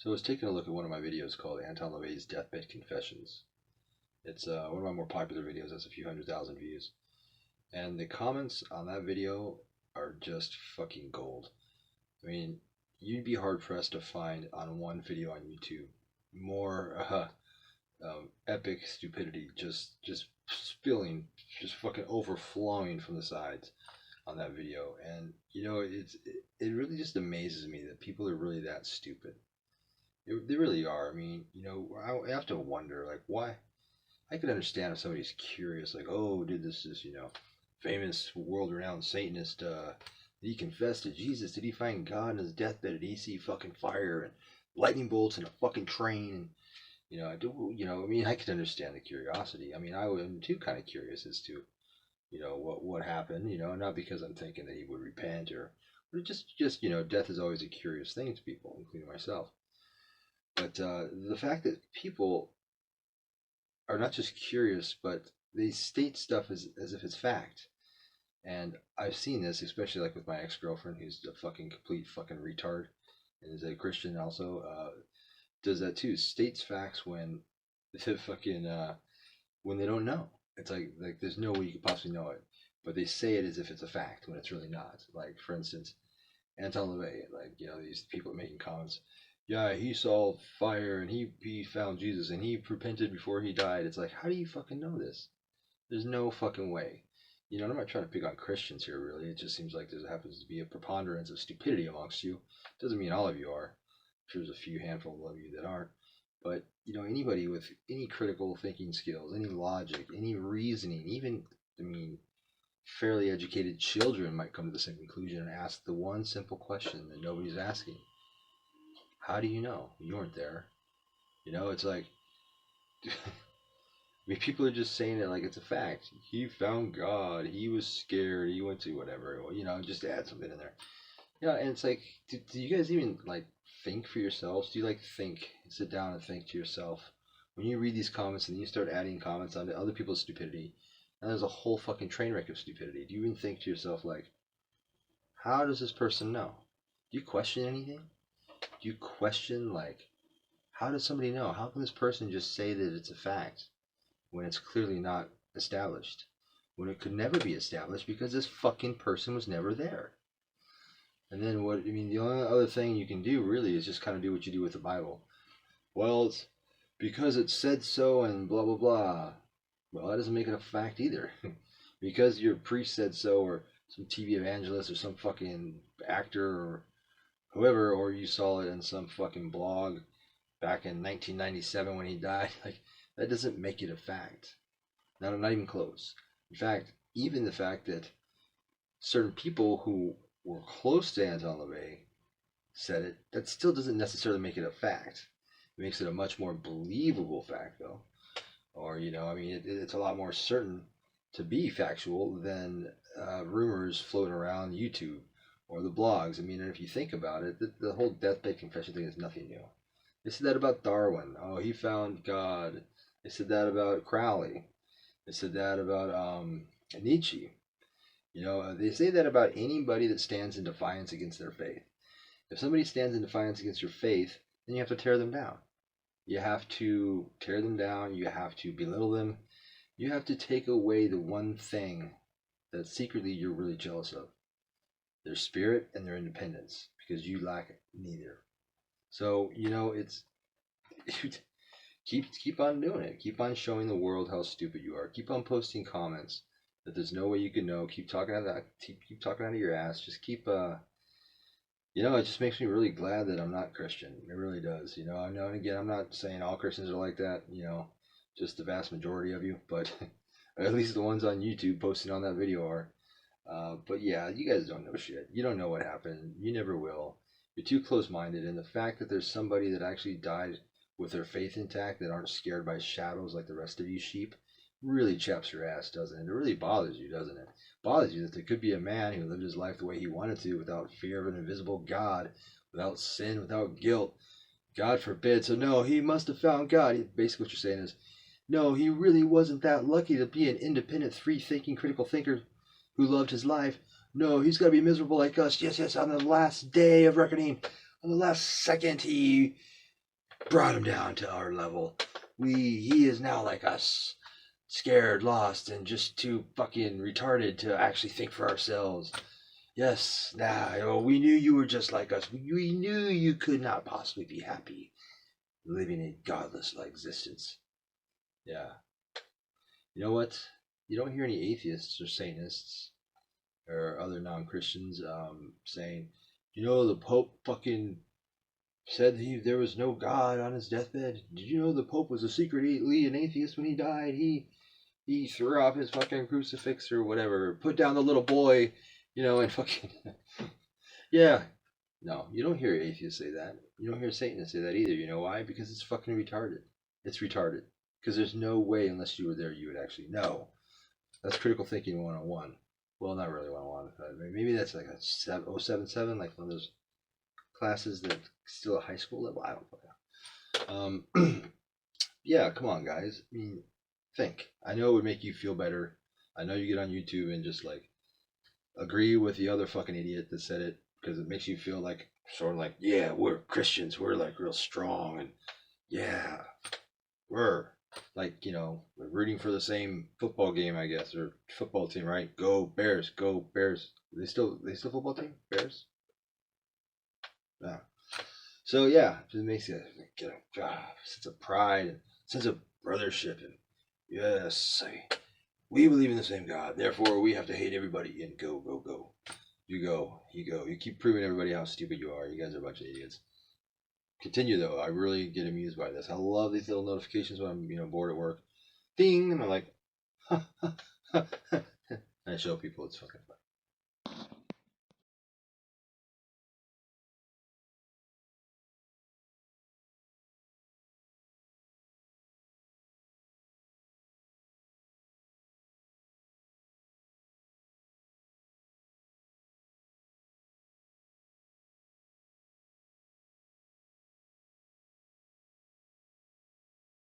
So I was taking a look at one of my videos called Anton LaVey's Deathbed Confessions. It's one of my more popular videos. Has a few 100,000 views. And the comments on that video are just fucking gold. I mean, you'd be hard pressed to find on one video on YouTube more epic stupidity just spilling, just fucking overflowing from the sides on that video. And you know, it really just amazes me that people are really that stupid. They really are. I mean, you know, I have to wonder, like, why. I could understand if somebody's curious, like, oh, did this, you know, famous world-renowned Satanist, did he confess to Jesus? Did he find God in his deathbed? Did he see fucking fire and lightning bolts and a fucking train? And, you know, I mean, I could understand the curiosity. I mean, I am too kind of curious as to, you know, what happened, you know, not because I'm thinking that he would repent but just, you know, death is always a curious thing to people, including myself. But the fact that people are not just curious, but they state stuff as if it's fact. And I've seen this, especially like with my ex-girlfriend, who's a fucking complete fucking retard, and is a Christian also, does that too. States facts when the fucking when they don't know. It's like there's no way you could possibly know it, but they say it as if it's a fact when it's really not. Like, for instance, Anton LaVey, like, you know, these people making comments. Yeah, he saw fire and he found Jesus and he repented before he died. It's like, how do you fucking know this? There's no fucking way. You know, I'm not trying to pick on Christians here, really. It just seems like there happens to be a preponderance of stupidity amongst you. Doesn't mean all of you are. I'm sure there's a few handful of you that aren't. But, you know, anybody with any critical thinking skills, any logic, any reasoning, even, I mean, fairly educated children might come to the same conclusion and ask the one simple question that nobody's asking. How do you know? You weren't there. You know, it's like, I mean, people are just saying it like it's a fact. He found God. He was scared. He went to whatever. You know, just add something in there. Yeah, and it's like, do you guys even like think for yourselves? Do you like sit down and think to yourself when you read these comments and then you start adding comments onto other people's stupidity, and there's a whole fucking train wreck of stupidity? Do you even think to yourself, like, how does this person know? Do you question anything? Do you question, like, how does somebody know? How can this person just say that it's a fact when it's clearly not established? When it could never be established because this fucking person was never there. And then the only other thing you can do really is just kind of do what you do with the Bible. Well, it's because it said so and blah, blah, blah. Well, that doesn't make it a fact either. Because your priest said so, or some TV evangelist, or some fucking actor, or whoever, or you saw it in some fucking blog back in 1997 when he died, like, that doesn't make it a fact. Not even close. In fact, even the fact that certain people who were close to Anton LaVey said it, that still doesn't necessarily make it a fact. It makes it a much more believable fact, though. Or, you know, I mean, it's a lot more certain to be factual than rumors floating around YouTube or the blogs. I mean, if you think about it, the whole deathbed confession thing is nothing new. They said that about Darwin. Oh, he found God. They said that about Crowley. They said that about Nietzsche. You know, they say that about anybody that stands in defiance against their faith. If somebody stands in defiance against your faith, then you have to tear them down. You have to tear them down. You have to belittle them. You have to take away the one thing that secretly you're really jealous of: their spirit and their independence, because you lack neither. So, you know, it's keep on doing it. Keep on showing the world how stupid you are. Keep on posting comments that there's no way you can know. Keep talking out of your ass. Just keep you know, it just makes me really glad that I'm not Christian. It really does. You know, I know, and again, I'm not saying all Christians are like that, you know, just the vast majority of you, but at least the ones on YouTube posting on that video are. But yeah, you guys don't know shit. You don't know what happened. You never will. You're too close-minded, and the fact that there's somebody that actually died with their faith intact that aren't scared by shadows like the rest of you sheep really chaps your ass, doesn't it? It really bothers you, doesn't it? Bothers you that there could be a man who lived his life the way he wanted to, without fear of an invisible God, without sin, without guilt. God forbid. So no, he must have found God. Basically what you're saying is, no, he really wasn't that lucky to be an independent, free-thinking, critical thinker who loved his life. No, he's got to be miserable like us. Yes, on the last day of reckoning, on the last second, he brought him down to our level. He is now like us, scared, lost, and just too fucking retarded to actually think for ourselves. Yes, we knew you were just like us. We knew you could not possibly be happy living a godless existence. Yeah. You know what? You don't hear any atheists or Satanists or other non-Christians saying, the Pope fucking said there was no God on his deathbed. Did you know the Pope was a secretly an atheist when he died? He threw off his fucking crucifix or whatever, put down the little boy, and fucking yeah. No, you don't hear atheists say that. You don't hear Satanists say that either. You know why? Because it's fucking retarded. It's retarded. Because there's no way, unless you were there, you would actually know. That's critical thinking 101. Well, not really 101. Maybe that's like a 077, like one of those classes that's still at high school level. I don't know. Yeah, come on, guys. I mean, think. I know it would make you feel better. I know you get on YouTube and just like agree with the other fucking idiot that said it because it makes you feel like sort of like, yeah, we're Christians. We're like real strong and yeah, we're like, we're rooting for the same football game, I guess, or football team, right? Go Bears, go Bears. They still football team? Bears? Yeah. So yeah, it just makes you get a sense of pride and sense of brothership and yes, we believe in the same God, therefore we have to hate everybody and go, go, go. You go, you go. You keep proving everybody how stupid you are. You guys are a bunch of idiots. Continue though. I really get amused by this. I love these little notifications when I'm bored at work. Ding, and I'm like, I show people it's fucking fun.